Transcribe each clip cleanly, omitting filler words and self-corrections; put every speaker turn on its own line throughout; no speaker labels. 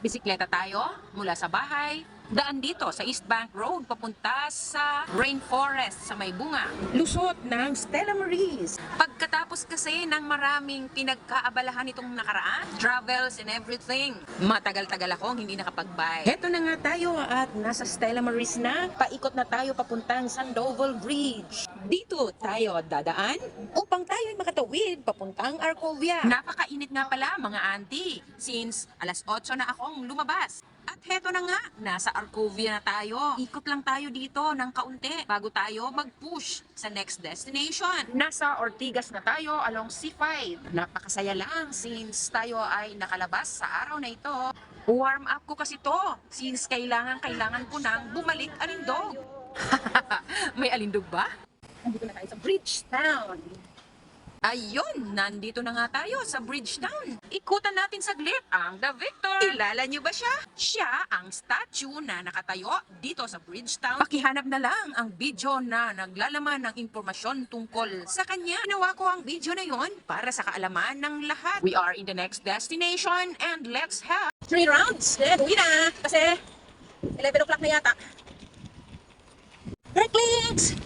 Bisikleta tayo mula sa bahay, daan dito sa East Bank Road papunta sa Rainforest sa may bunga. Lusot ng Stella Maris. Pagkatapos kasi ng maraming pinagkaabalahan itong nakaraan, travels and everything, matagal-tagal akong hindi nakapag-bike. Heto na nga tayo at nasa Stella Maris na. Paikot na tayo papuntang Sandoval Bridge. Dito tayo dadaan upang tayo ay makatawid papuntang Arcovia. Napakainit nga pala mga auntie since alas 8 na akong lumabas. At heto na nga, nasa Arcovia na tayo. Ikot lang tayo dito ng kaunti bago tayo mag-push sa next destination. Nasa Ortigas na tayo along C5. Napakasaya lang since tayo ay nakalabas sa araw na ito. Warm up ko kasi to since kailangan ko nang bumalik Alindog. May Alindog ba? Nandito na tayo sa Bridgetown. Ayun, nandito na nga tayo sa Bridgetown. Ikutan natin saglit ang The Victor. Kilala niyo ba siya? Siya ang statue na nakatayo dito sa Bridgetown. Pakihanap na lang ang video na naglalaman ng impormasyon tungkol sa kanya. Ginawa ko ang video na yon para sa kaalaman ng lahat. We are in the next destination and let's have 3 rounds. Uwi na kasi 11 o'clock na yata. Right clicks!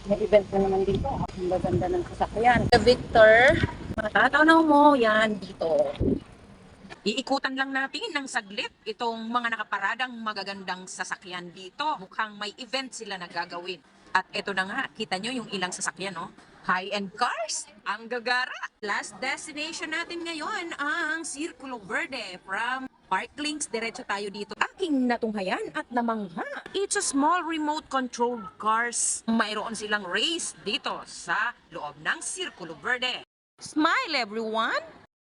May event na naman dito. Ang gaganda ng sasakyan.
The Victor, matatanaw mo yan dito. Iikutan lang natin ng saglit itong mga nakaparadang magagandang sasakyan dito. Mukhang may event sila na gagawin. At ito na nga, kita nyo yung ilang sasakyan, no? High-end cars, ang gagara. Last destination natin ngayon ang Círculo Verde from Parklinks. Diretso tayo dito. Aking natunghayan at namangha. It's a small remote-controlled cars. Mayroon silang race dito sa loob ng Círculo Verde. Smile everyone!